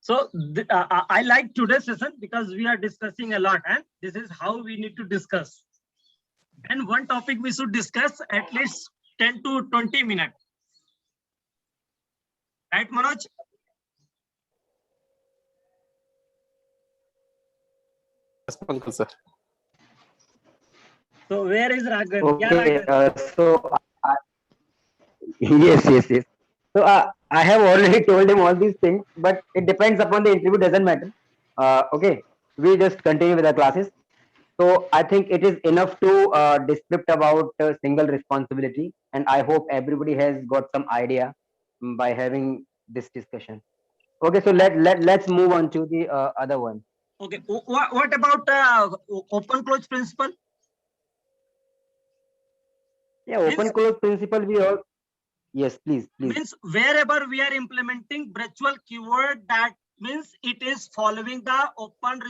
So I like today's session because we are discussing a lot, and this is how we need to discuss. And one topic we should discuss at least 10 to 20 minutes. Right, Manoj? Yes, Pankaj sir. So where is Raghav? Okay, yes, yes, yes. So I have already told him all these things, but it depends upon the interview. Doesn't matter. Okay, we just continue with the classes. So I think it is enough to descript about single responsibility, and I hope everybody has got some idea by having this discussion. Okay, so let's move on to the other one. Okay. What about open close principle? Yeah, open close principle. We all. Yes, please. Means wherever we are implementing virtual keyword, that means it is following the open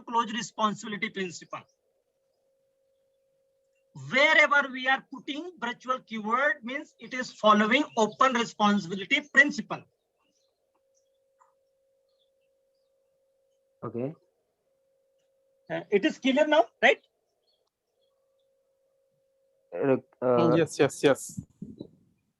close responsibility principle. Wherever we are putting virtual keyword means it is following open responsibility principle. Okay. It is clear now, right? Yes.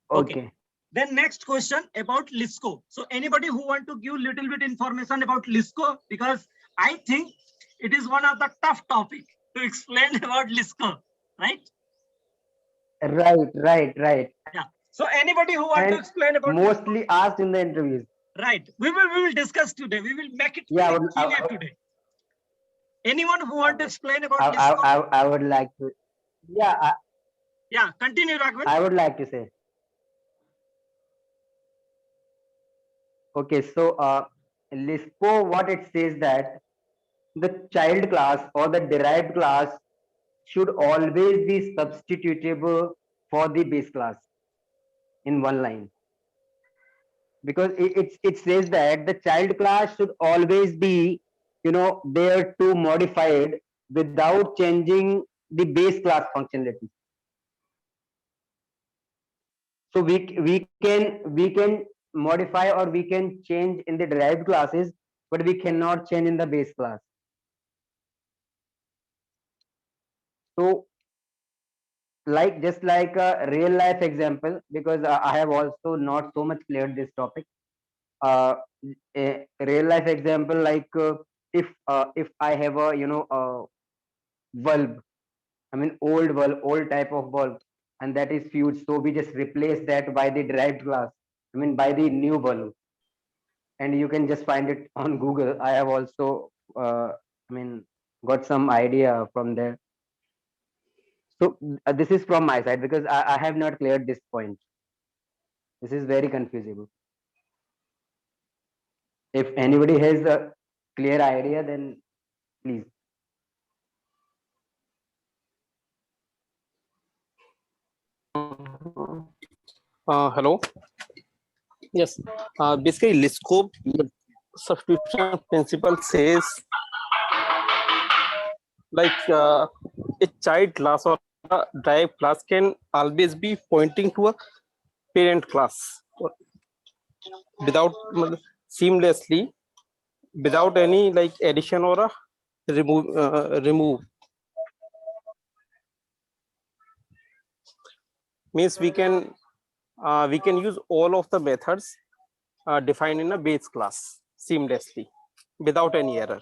Okay. Then next question about LISCO. So anybody who want to give little bit information about LISCO, because I think it is one of the tough topic to explain about LISCO, right? Right. Yeah. So anybody who want to explain about mostly LISCO? Asked in the interviews. Right. We will discuss today. We will make it clear today. Anyone who want to explain about LISCO? I would like to. Yeah. Yeah. Continue, Raghav. I would like to say. Okay, so LISCO, what it says that the child class or the derived class should always be substitutable for the base class in one line, because it says that the child class should always be there to modified without changing the base class functionality. So we can modify or we can change in the derived classes, but we cannot change in the base class. So just like a real life example, because I have also not so much cleared this topic. A real life example, like if I have a bulb, I mean old type of bulb, and that is fused, so we just replace that by the derived class, I mean by the new bulb, and you can just find it on Google. I have also got some idea from there. So this is from my side, because I have not cleared this point. This is very confusing. If anybody has a clear idea, then please. Hello. Yes. Basically, LISCO substitution principle says like a child class or a derived class can always be pointing to a parent class without seamlessly, without any like addition or a remove. Means we can use all of the methods defined in a base class seamlessly without any error.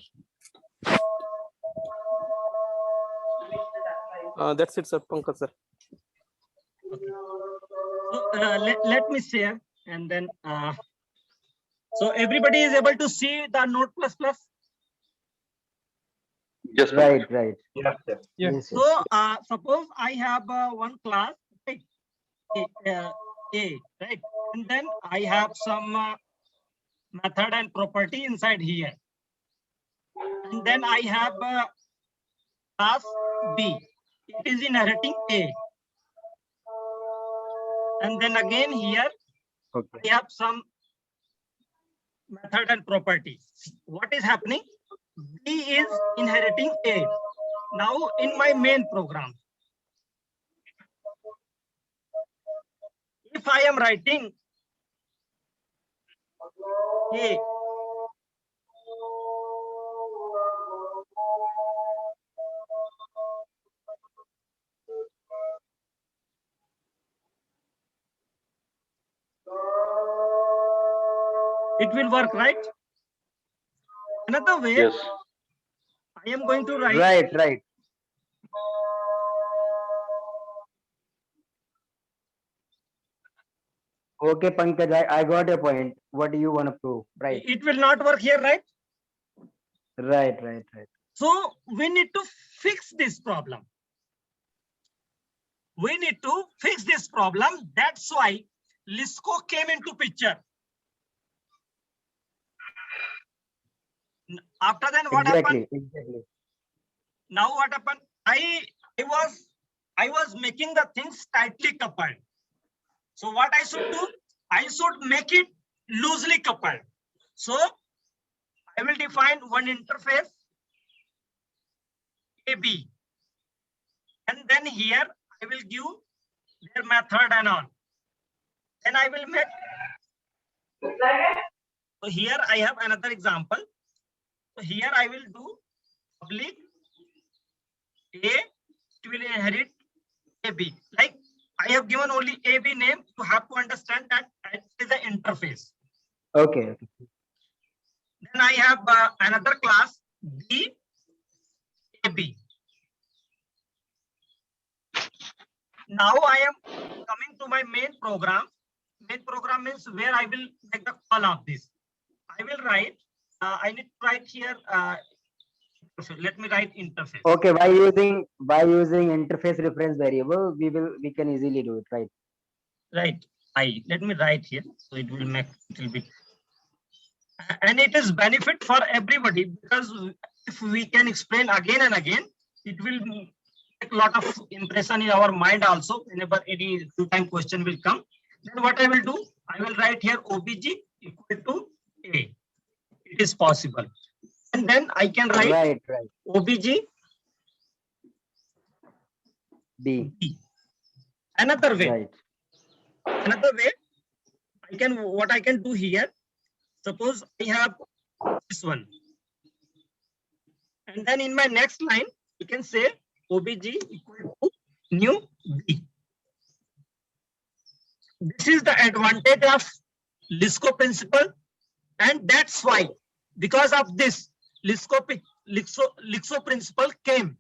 That's it, sir. Pankaj, sir. Okay. So let me share, and then so everybody is able to see the Node++. Yes. Right. Yes. So suppose I have one class, right? A, right? And then I have some method and property inside here. And then I have class B. It is inheriting A. And then again here, I have some method and property. What is happening? B is inheriting A. Now in my main program, if I am writing A, it will work, right? Another way, Yes. I am going to write Right. Okay, Pankaj, I got your point. What do you want to prove? Right. it will not work here, right? Right. So we need to fix this problem. We need to fix this problem. That's why Lisco came into picture. After then, what happened? Exactly. Now what happened? I was making the things tightly coupled. So what I should do? I should make it loosely coupled. So I will define one interface AB, and then here I will give their method and all. Then I will make. So here I have another example. So here I will do public A, it will inherit AB. Like I have given only AB name. You have to understand that it is an interface. Okay. Then I have another class B, AB. Now I am coming to my main program. Main program means where I will make the call of this. I will write. I need to write here. So let me write interface. Okay, by using interface reference variable, we can easily do it, right? Right. Let me write here, so it will make a little bit. And it is benefit for everybody, because if we can explain again and again, it will make a lot of impression in our mind also. Whenever any two-time question will come, then what I will do, I will write here OBG equal to A. It is possible. And then I can write Right. OBG B. Another way. Right. Another way, what I can do here, suppose I have this one. And then in my next line, you can say OBG equal to new B. This is the advantage of Lisco principle. And that's why, because of this, Lisco principle came.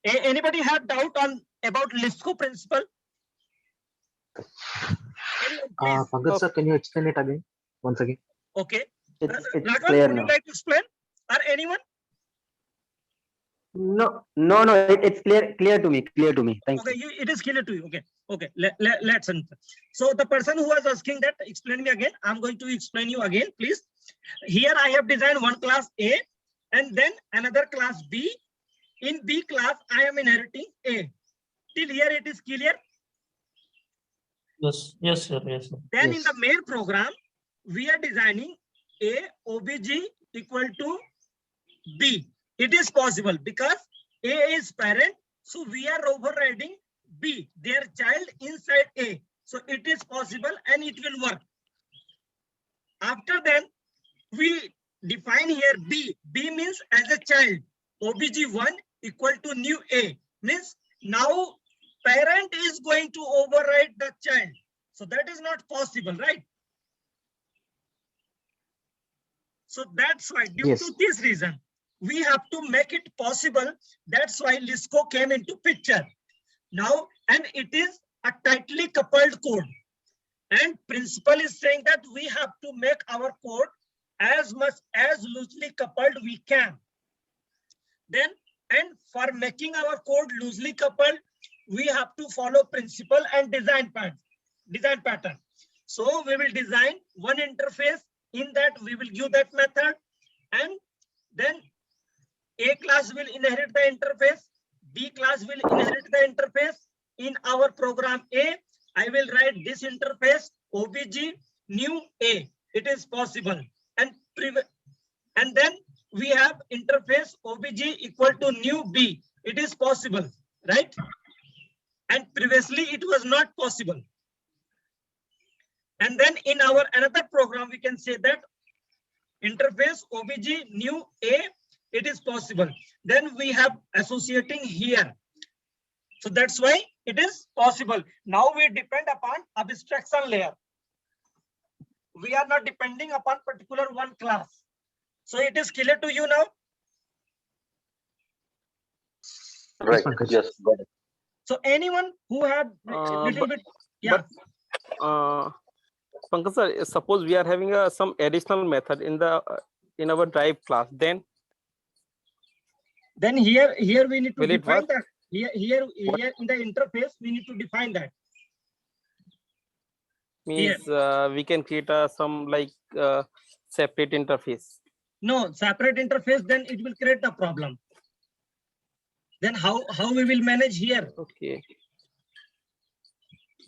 Anybody have doubt about Lisco principle? Pankaj sir, can you explain it again once again? Okay. It's Raghav, clear would you now. like to explain? Or anyone? No, it's clear to me. Thank Okay, you. it is clear to you. Okay. Let's answer. So the person who was asking that, explain me again. I'm going to explain you again, please. Here I have designed one class A and then another class B. In B class, I am inheriting A. Till here it is clear. Yes, sir. Then Yes. in the main program, we are designing A OBG equal to B. It is possible because A is parent, so we are overriding B, their child, inside A. So it is possible and it will work. After then, we define here B. B means as a child. OBG1 equal to new A. Means now parent is going to override the child. So that is not possible, right? So that's why, due Yes. to this reason, we have to make it possible. That's why Lisco came into picture. Now, and it is a tightly coupled code. And principal is saying that we have to make our code as loosely coupled we can. Then, and for making our code loosely coupled, we have to follow principle and design pattern. So we will design one interface. In that, we will give that method, and then A class will inherit the interface, B class will inherit the interface. In our program A, I will write this interface OBG new A. It is possible. And then we have interface OBG equal to new B. It is possible, right? And Previously, it was not possible. And then in our another program, we can say that interface OBJ new A, it is possible. Then we have associating here. So that's why it is possible. Now we depend upon abstraction layer. We are not depending upon particular one class. So it is clear to you now? Right. Pankaj. Yes. Got it. So anyone who had little bit, yeah. Pankaj sir, suppose we are having some additional method in the in our drive class, then Here we need to Will it define work? that. Here in the interface, we need to define that. means we can create some like separate interface. No, separate interface, then it will create the problem. Then how we will manage here? Okay.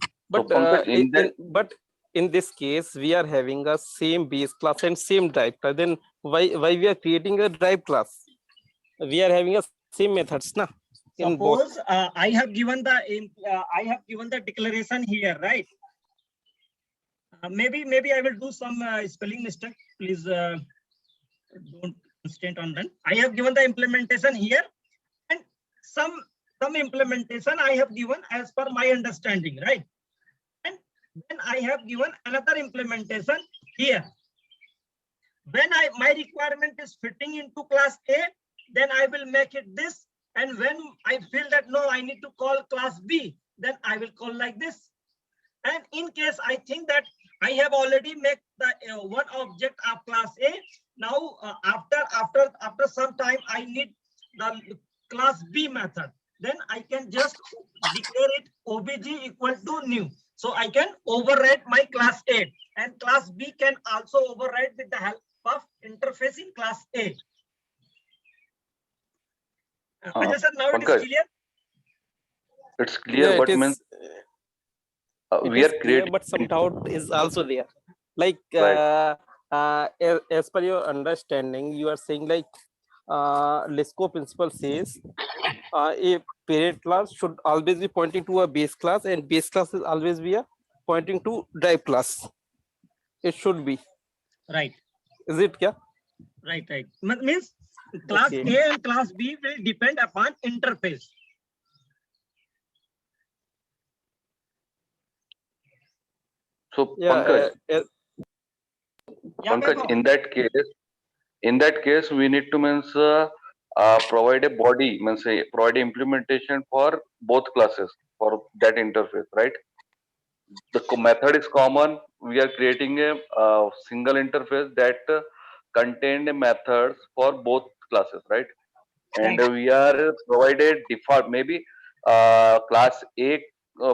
So, But Pankaj, in that, but in this case, we are having a same base class and same drive class. Then why we are creating a drive class? We are having a same methods, na? In both. Suppose I have given the declaration here, right? Maybe I will do some spelling mistake. Please don't instant on that. I have given the implementation here, and some implementation I have given as per my understanding, right? And then I have given another implementation here. When my requirement is fitting into class A, then I will make it this. And when I feel that no, I need to call class B, then I will call like this. And in case I think that I have already made the one object of class A, now after some time I need the class B method. Then I can just declare it obj equal to new. So I can override my class A, and class B can also override with the help of interface in class A. Ajay sir, now it is Pankaj, clear. it's clear, Yeah, but it means is. It we is are clear, creating. but some doubt is also there. Like Right. as per your understanding, you are saying like Lisco principle says a parent class should always be pointing to a base class, and base class is always be a pointing to drive class. It should be. Right. Is it? Yeah. Right. Means class Okay. A and class B will depend upon interface. So, Yeah. Pankaj, Yeah, Pankaj, Vaibhav. in that case, we need to means provide a body, means provide implementation for both classes for that interface, right? The method is common. We are creating a single interface that contain a methods for both classes, right? And Right. we are provided default, maybe class A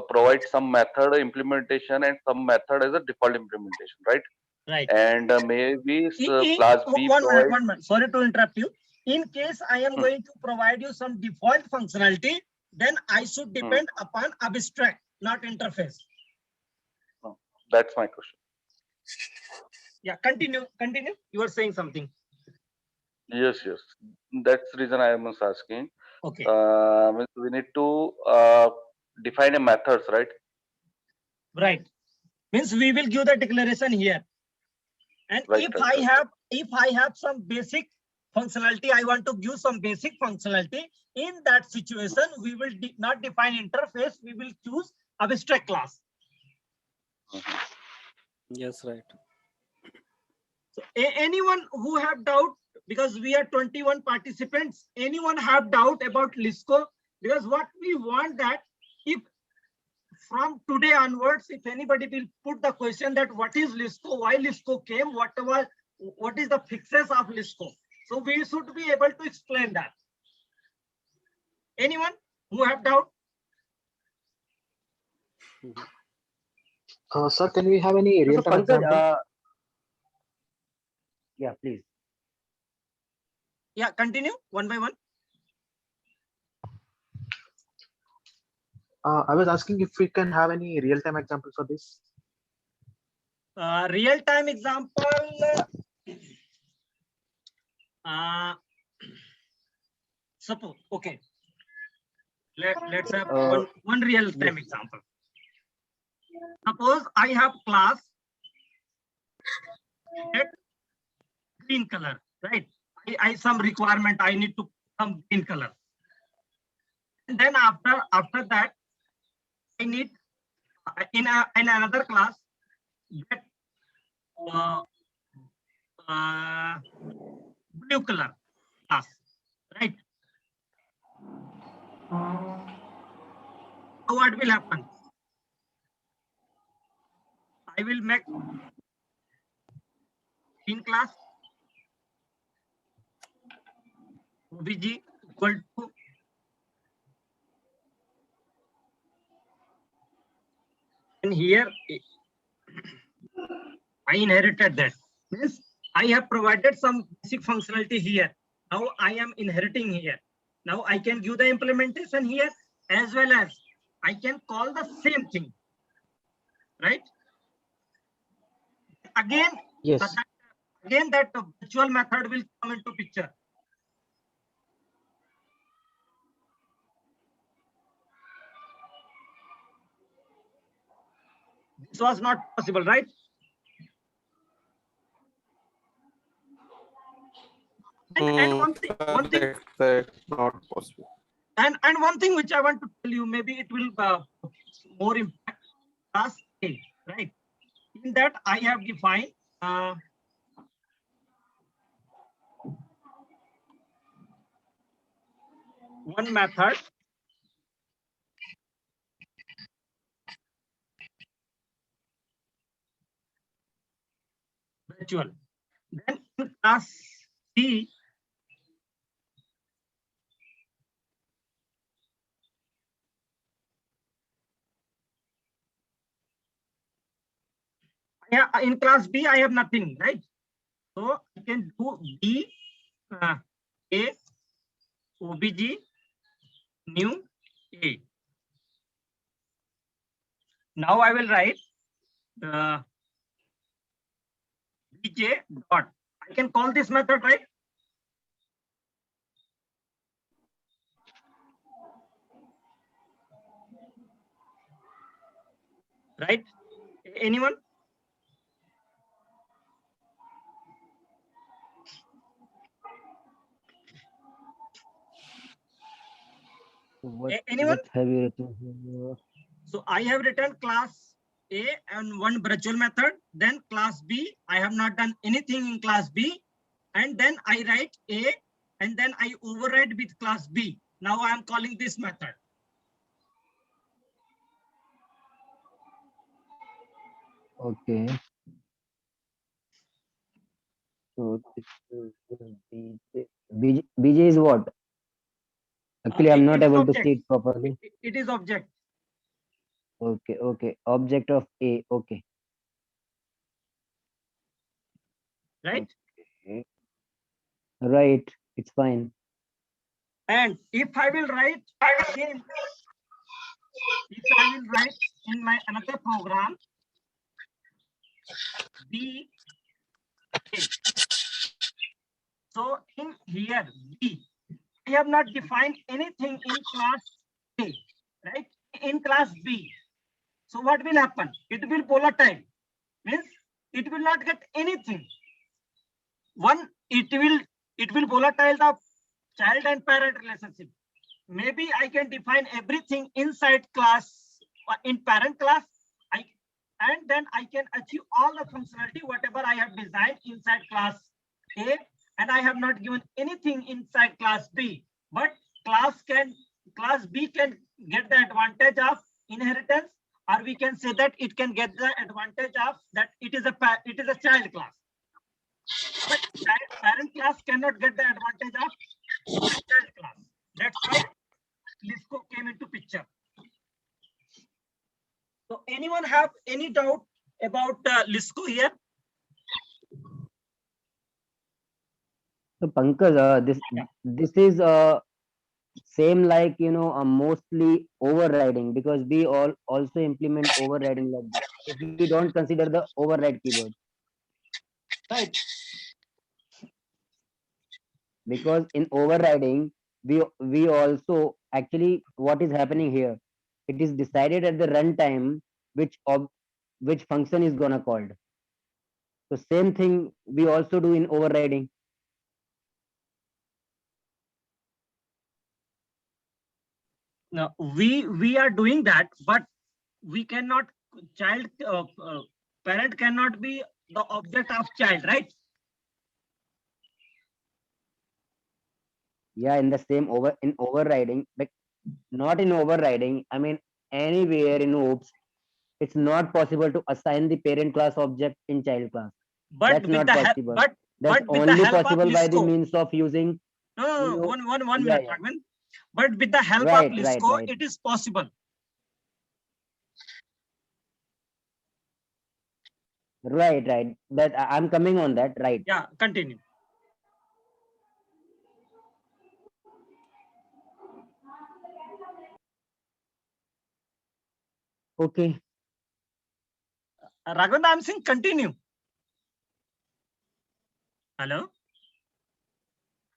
provides some method implementation and some method as a default implementation, right? Right. And maybe class B One provides. minute. Sorry to interrupt you. In case I am Hmm, going to provide you some default functionality, then I should hmm, depend upon abstract, not interface. that's my question. Yeah, continue. You are saying something. Yes. That's the reason I was asking. Okay. Means we need to define a methods, right? Right. Means we will give the declaration here. And Right. if I have some basic functionality, I want to give some basic functionality. In that situation, we will not define interface. We will choose abstract class. Yes. Right. So anyone who have doubt, because we are 21 participants, anyone have doubt about Lisco? Because what we want that if from today onwards, if anybody will put the question that what is Lisco, why Lisco came, what is the fixes of Lisco? So we should be able to explain that. Anyone who have doubt? Sir, can we have any So, real-time Pankaj, example? yeah, please. Yeah, continue one by one. I was asking if we can have any real-time example for this. Real-time example. Suppose, okay. Let's have Uh, one real time example. Suppose I have class at green color, right? I some requirement I need to some green color. And then after that, I need in another class get uh, blue color class, right? So what will happen? I will make green class obj equal to and here I inherited that. Means I have provided some basic functionality here. Now I am inheriting here. Now I can give the implementation here as well as I can call the same thing, right? Again, Yes. again that virtual method will come into picture. This was not possible, right? And one thing, Correct, not possible. and one thing which I want to tell you, maybe it will more impact class A, right? In that I have defined one method virtual. Then in class C, yeah, in class B I have nothing, right? So I can do B A obj new A. Now I will write bj dot. I can call this method, right? Right? Anyone? Anyone? what have you written here? So I have written class A and one virtual method. Then class B, I have not done anything in class B. And then I write A and then I override with class B. Now I am calling this method. Okay. So this is BJ is what? Actually, I'm not It is able to object. see it properly. It is object. Okay, okay. Object of A. Okay. Right? Okay. Right. It's fine. And if I will write again, if I will write in my another program, B, A. So in here, B, I have not defined anything in class A, right? In class B. So what will happen? It will volatile, means it will not get anything. One, it will volatile the child and parent relationship. Maybe I can define everything inside class in parent class. And then I can achieve all the functionality whatever I have designed inside class A, and I have not given anything inside class B. But class B can get the advantage of inheritance, or we can say that it can get the advantage of that it is a child class. But parent class cannot get the advantage of child class. That's why Lisco came into picture. So anyone have any doubt about Lisco here? So Pankaj, this is same like mostly overriding, because we all also implement overriding like this. If we don't consider the override keyword, Right. because in overriding we also actually what is happening here, it is decided at the runtime which function is gonna called. So same thing we also do in overriding. Now, we are doing that, but we cannot child parent cannot be the object of child, right? Yeah, in the same in overriding, but not in overriding. I mean, anywhere in OOPS, it's not possible to assign the parent class object in child class. But That's with not the help, possible. That's but with the only help of possible by the Lisco, means of using, no, no, you no, know, one yeah, minute, yeah. Raghavan. But with the help of Right, right, Lisco, right. it is possible. Right, right. That I'm coming on that, right. Yeah, continue. Okay. Raghavan, I'm saying continue. Hello?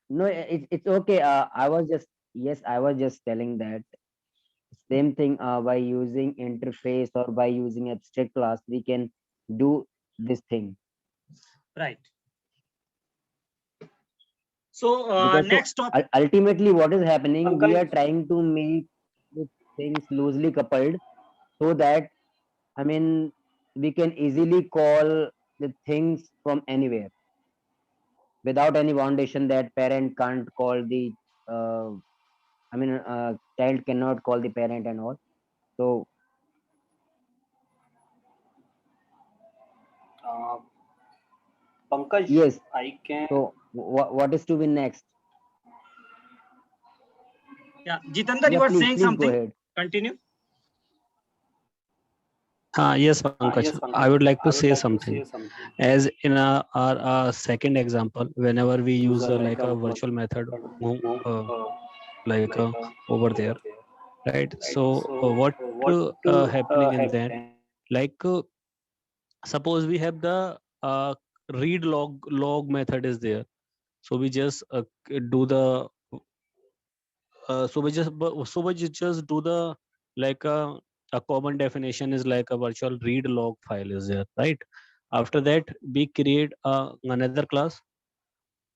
No, it's okay. I was just, yes, I was just telling that same thing by using interface or by using abstract class, we can do this thing. Right. So Because so next topic. ultimately what is happening, we Pankaj, are trying to make the things loosely coupled so that, I mean, we can easily call the things from anywhere without any foundation that parent can't call the, uh, I mean, child cannot call the parent and all. So uh, Pankaj, yes. I can. So what is to be next? Yeah, Jitendra, Yeah, you are saying please go something. ahead. Continue. Yes, Pankaj, Yes, I Pankaj, would like I to would say like to something. say something. As in our second example, whenever we Use use like like a a virtual method move, like like over over there, there, right? right? So So what what happening in that? happened? Like suppose we have the read log method is there. So we just do the so we just do the like a common definition is like a virtual read log file is there, right? After that we create another class.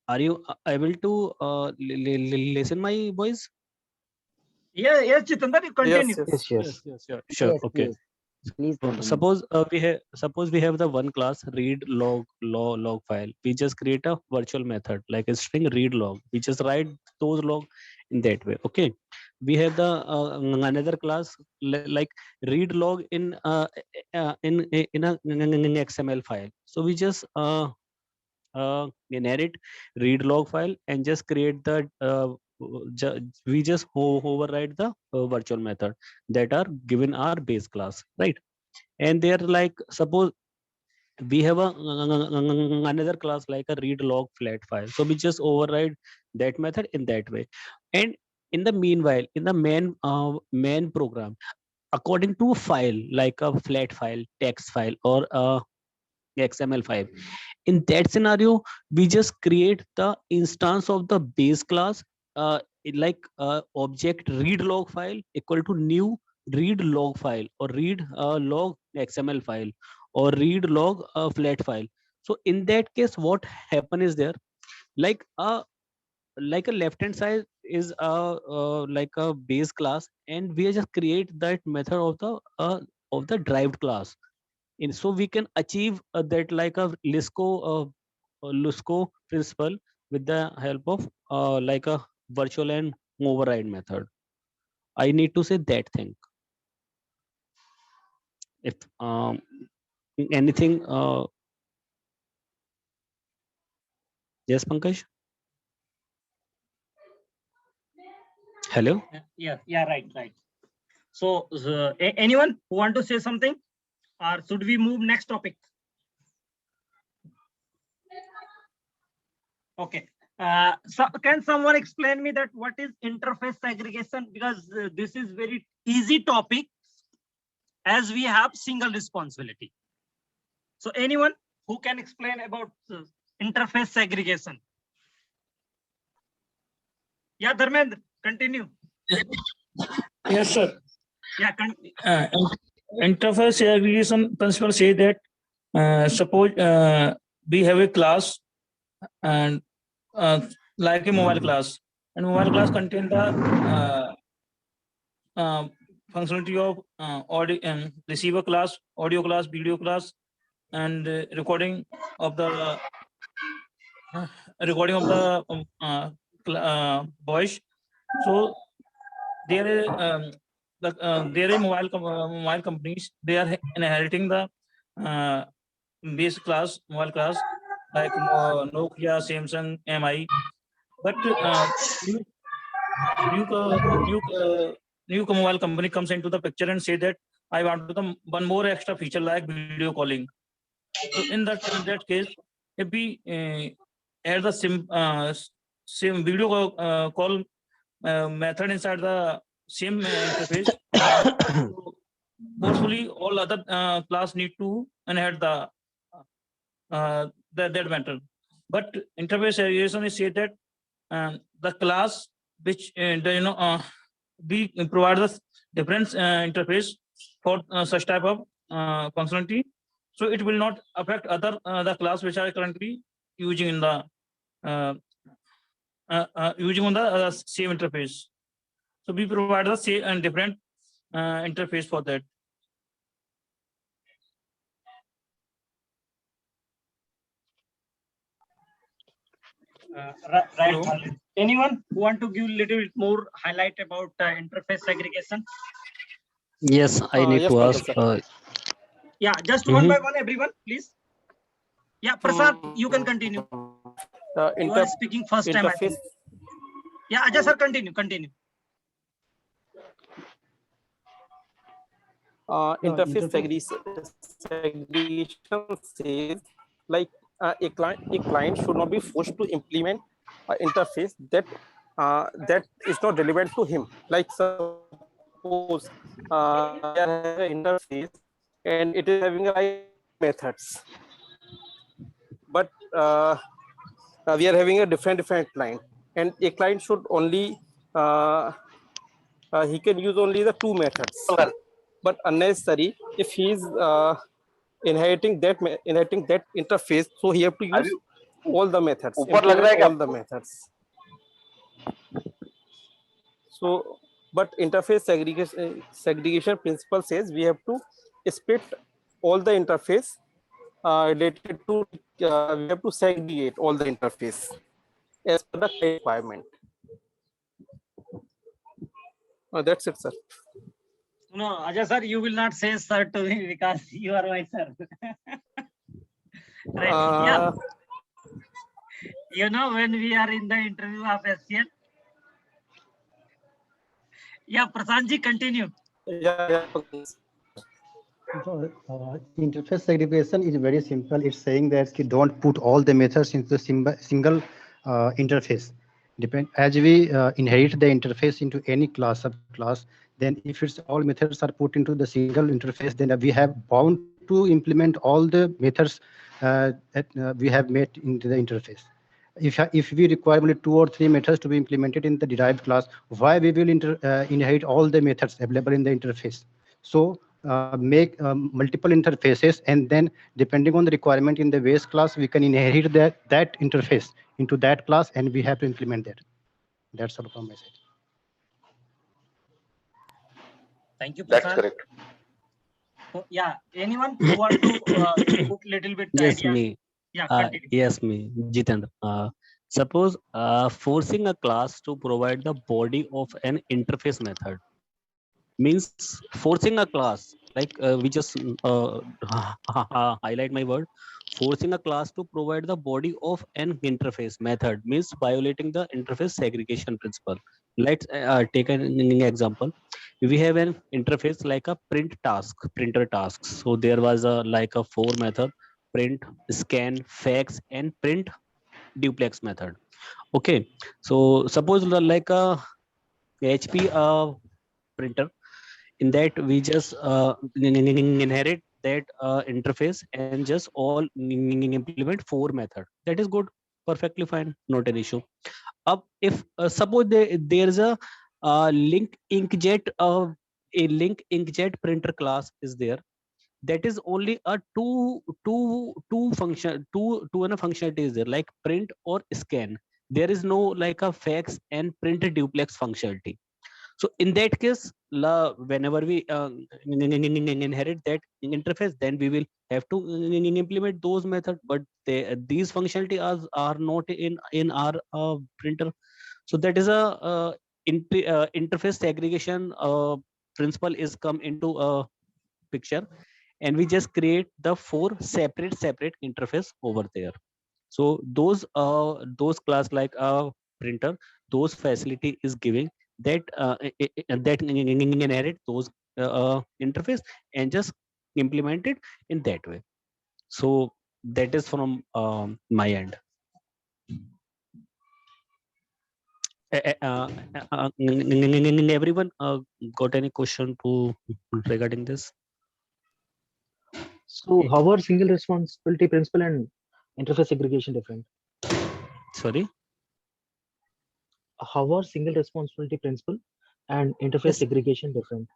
Are you able to listen my voice? Yeah, yes, Jitendra, you Yes, continue. yes. Yes, yes. Sure, Yes, okay. yes. Please continue. Suppose we have the one class read log file. We just create a virtual method like a string read log. We just write those log in that way. Okay. We have the another class like read log in a XML file. So we just inherit read log file and just create the we just override the virtual method that are given our base class, right? And they're like suppose we have a another class like a read log flat file, so we just override that method in that way. And in the meanwhile in the main program, according to a file like a flat file, text file, or a XML file, in that scenario we just create the instance of the base class, like object read log file equal to new read log file, or read log XML file, or read log flat file. So in that case what happen is there, like a left hand side is like a base class, and we just create that method of the derived class. In so we can achieve that like a Lusco principle with the help of like a virtual and override method. I need to say that thing. If anything, yes, Pankaj. Hello. Yeah, right. So anyone who want to say something, or should we move next topic? Okay. So can someone explain me that what is interface segregation? Because this is very easy topic as we have single responsibility. So anyone who can explain about interface segregation? Yeah, Dharmendra, continue. Yes, sir. Yeah, Interface segregation principle say that suppose we have a class and like a mobile class, and mobile class contain the functionality of audio receiver class, audio class, video class, and recording of the voice. So there is there are mobile companies. They are inheriting the uh, base class mobile class like Nokia, Samsung, MI. But new new new new mobile company comes into the picture and say that I want to come one more extra feature like video calling. So in that case, if we add the same video call method inside the same interface, so forcefully all other class need to inherit that method. But interface segregation is say that the class which we provide the different interface for such type of functionality, so it will not affect other the class which are currently using in the uh, using on the same interface. So we provide the same and different interface for that. right. Hello? Khalid. Anyone who want to give a little bit more highlight about interface segregation? Yes, I need Yes, to Pankaj ask. sir. Yeah, just one by Mhm. one, everyone, please. Yeah, Prasad, you can continue. You are speaking first time, I Interface. think. Yeah, Ajay sir, continue. Interface segregation says like a client should not be forced to implement an interface that is not relevant to him. Like suppose we are having an interface and it is having like methods, but we are having a different client, and a client should only he can use only the two methods, but unnecessary if he is inheriting that interface, so he have to use all the methods, ऊपर लग रहा है implement क्या all the methods. So but interface segregation principle says we have to split all the interface related to we have to segregate all the interface as per the requirement. That's it, sir. No, Ajay sir, you will not say sir to me because you are my sir. Right. Yeah. You know, when we are in the interview of SCN. Yeah, Prasanji, continue. Yeah. So, interface segregation is very simple. It's saying that you don't put all the methods into the single interface. As we inherit the interface into any class, subclass, then if it's all methods are put into the single interface, then we have bound to implement all the methods that we have made into the interface. If we require only 2 or 3 methods to be implemented in the derived class, why we will inherit all the methods available in the interface? So make multiple interfaces, and then depending on the requirement in the base class, we can inherit that interface into that class, and we have to implement that. That's all from my side. Thank you, Prasad. That's correct. So, yeah, anyone who want to put little bit Yes, idea? me. Yeah, continue. Yes, me, Jitendra. Suppose forcing a class to provide the body of an interface method means forcing a class, like we just highlight my word, forcing a class to provide the body of an interface method means violating the interface segregation principle. Let's take an example. We have an interface like a printer tasks. So there was a like a 4 method: print, scan, fax, and print duplex method. Okay, so suppose like a HP printer, in that we just inherit that interface and just all implement 4 method. That is good. perfectly fine, not an issue. Up if suppose there is a link inkjet a link inkjet printer class is there, that is only a two function two and a functionality is there, like print or scan. There is no like a fax and print duplex functionality. So in that case, whenever we inherit that interface, then we will have to implement those methods. But these functionality are not in our printer. So that is a interface segregation principle is come into a picture, and we just create the four separate interface over there. So those class like a printer, those facility is giving that that inherit those interface and just implement it in that way. So that is from my end. Everyone got any question to regarding this? So how are single responsibility principle and interface segregation different? Sorry. How are single responsibility principle and interface Yes. segregation different?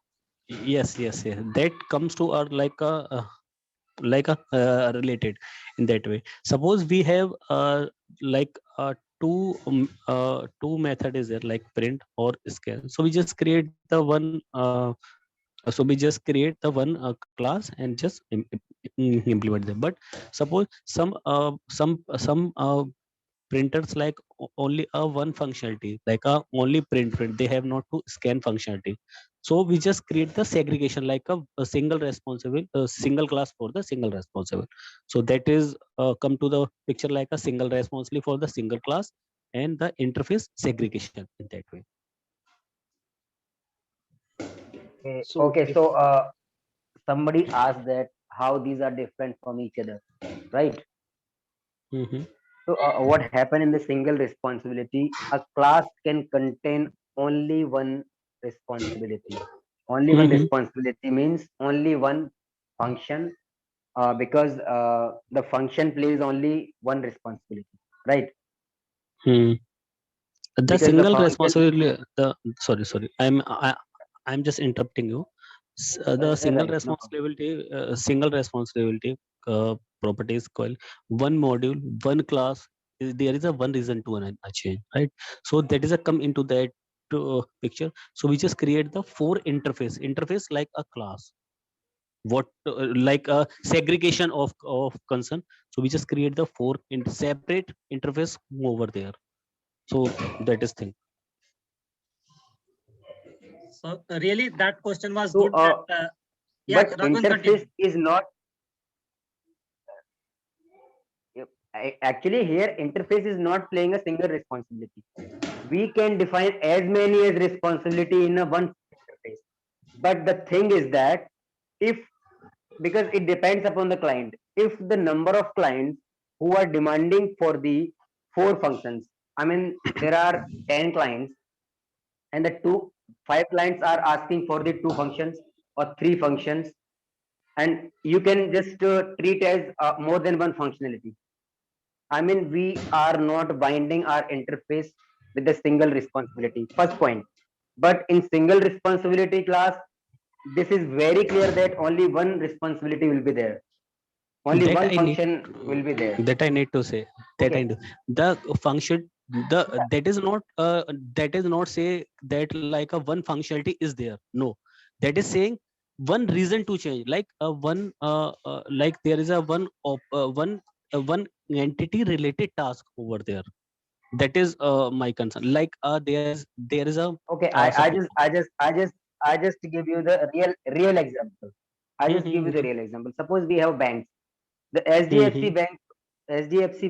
Yes. That comes to our like a related in that way. Suppose we have like two method is there, like print or scan. So we just create the one class and just implement them. But suppose some printers like only a one functionality, like a only print, they have not to scan functionality. So we just create the segregation like a single responsible single class for the single responsible. So that is come to the picture like a single responsibility for the single class and the interface segregation in that way. So Okay, if so somebody asked that how these are different from each other, right? Mm-hmm. So what happened in the single responsibility, a class can contain only one responsibility. Only one Mm-hmm. responsibility means only one function, because the function plays only one responsibility, right? Hmm. The Because the single function, responsibility, I'm just interrupting you. The single right, no problem. responsibility, property is called one module, one class. There is a one reason to a change, right? So that is a come into that picture. So we just create the four interface like a class. What like a segregation of concern. So we just create the four in separate interface over there. So that is thing. So really, that question was So good. That, yeah, but Raghavan, continue. interface is not, actually here interface is not playing a single responsibility. We can define as many as responsibility in a one interface. But the thing is that if, because it depends upon the client, if the number of clients who are demanding for the four functions, I mean there are 10 clients and the two 5 clients are asking for the two functions or three functions, and you can just treat as more than one functionality. I mean, we are not binding our interface with a single responsibility. First point. But in single responsibility class, this is very clear that only one responsibility will be there. Only That one I need function will be there. that I need to say that I Okay. do. The function that is not say that like a one functionality is there. No, that is saying one reason to change, like one like there is a one entity related task over there. That is my concern. Like there is a Okay. suppose. I just give you the real example. I just give you the real example. Suppose we have banks. The SDFC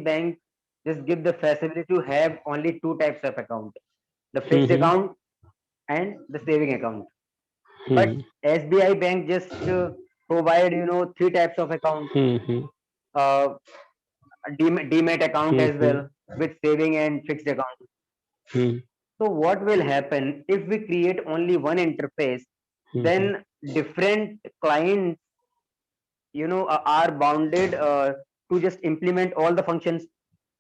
Bank just give the facility to have only two types of account: the fixed account and the saving account. But SBI Bank just provide, three types of account, uh, demat account as well, with saving and fixed account. So what will happen if we create only one interface? Then different clients, are bounded to just implement all the functions.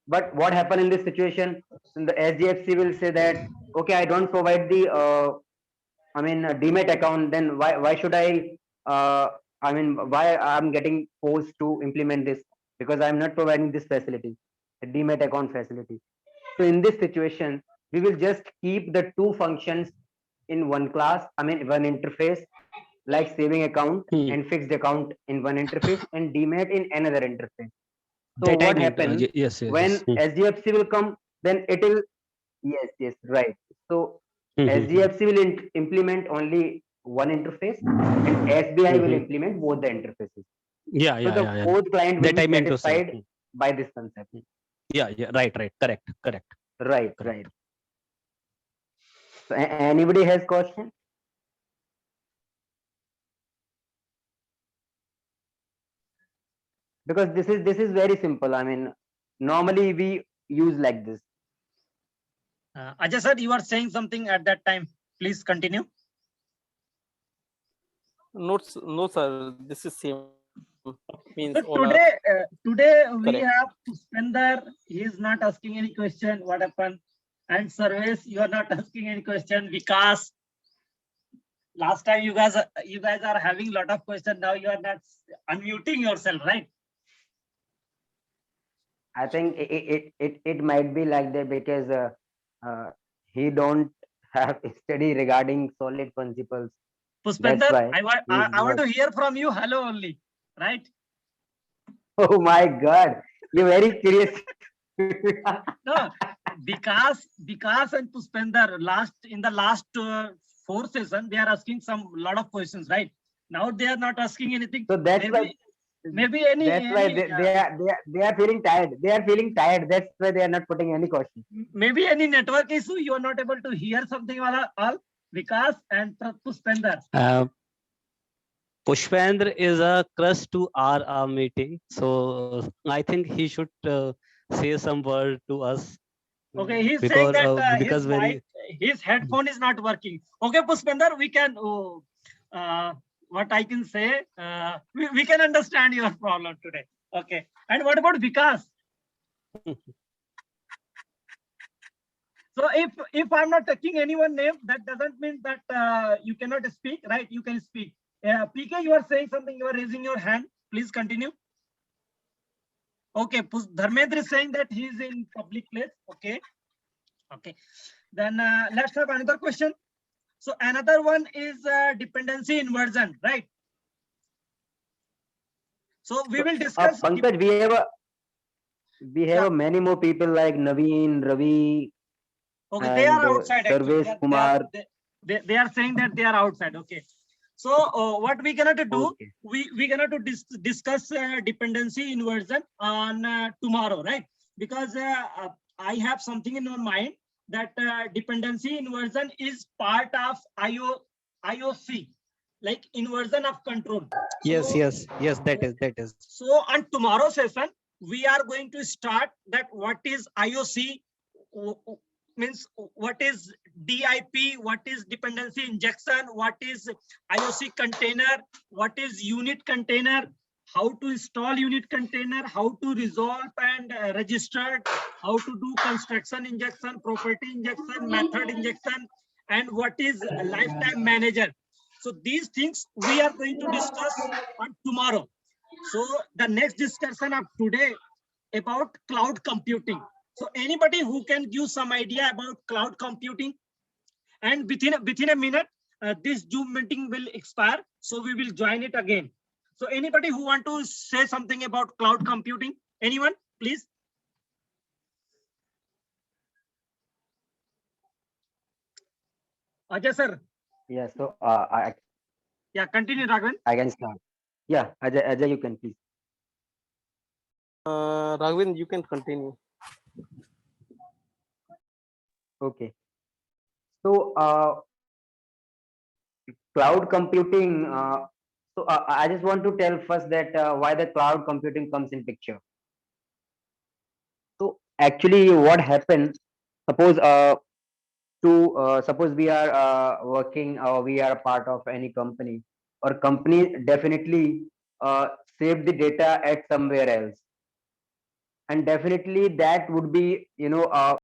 But what happened in this situation? The SGFC will say that, okay, I don't provide the Demat account. Then why should why I'm getting forced to implement this, because I'm not providing this facility, the Demat account facility. So in this situation, we will just keep the two functions in one class. One interface, like saving account Hmm. and fixed account in one interface, and Demat in another interface. So That I what meant. happens Yes, yes, when yes. Hmm. SGFC will come? Then it will, yes, right. So Hmm, hmm, hmm. SGFC will implement only one interface, and SBI will Mhm. implement both the interfaces. Yeah, So yeah, the yeah, yeah. fourth client will That I be meant to say. satisfied by this concept. Yeah, yeah, right, right, correct, correct, Right, correct. right. So anybody has question? Because this is very simple. Normally we use like this. Ajay sir, you are saying something at that time. Please continue. No, no, sir. This is same. Means So all are today we correct. have Puspender. He is not asking any question. What happened? And Sarvesh, you are not asking any question because last time you guys are having lot of questions. Now you are not unmuting yourself, right? I think it might be like that because he don't have study regarding solid principles. That's Puspender, why he's I want not. to hear from you. Hello only, right? Oh my God, you're very curious. No, because and Puspender in the last 4 sessions they are asking some lot of questions, right? Now they are not asking anything. So that's why Maybe any they are feeling tired. They are feeling tired. That's why they are not putting any question. maybe any network issue. You are not able to hear something all. Vikas and Puspender. Pushpendra is a crush to our meeting, so I think he should say some word to us. Okay, he's saying that Because his headphone is not working. Okay, Puspender, we can. What I can say, we can understand your problem today. Okay, and what about Vikas? So if I'm not taking anyone name, that doesn't mean that you cannot speak, right? You can speak. PK, you are saying something. You are raising your hand. Please continue. Okay, Dharmendra is saying that he is in public place. Okay. Okay. Then let's have another question. So another one is dependency inversion, right? So we will discuss. Pankaj, we have many more people like Naveen, Ravi. Okay, they are outside. Sarvesh Kumar. They are saying that they are outside. Okay. So what we cannot do, Okay. we cannot discuss dependency inversion on tomorrow, right? Because I have something in my mind that dependency inversion is part of IOC, like inversion of control. yes, So, yes, that is. So on tomorrow's session, we are going to start that what is IOC, means what is DIP, what is dependency injection, what is IOC container, what is unit container, how to install unit container, how to resolve and register, how to do construction injection, property injection, method injection, and what is a lifetime manager. So these things we are going to discuss on tomorrow. So the next discussion of today about cloud computing. So anybody who can give some idea about cloud computing, and within a minute, this Zoom meeting will expire. So we will join it again. So anybody who want to say something about cloud computing, anyone, please. Ajay sir. Yeah. So Yeah, continue, Raghavan. I can start. Yeah, Ajay, you can please. Raghavan, you can continue. Okay. So cloud computing. I just want to tell first that why the cloud computing comes in picture. So actually, what happened? Suppose suppose we are working or we are a part of any company, or company definitely save the data at somewhere else. and definitely that would be,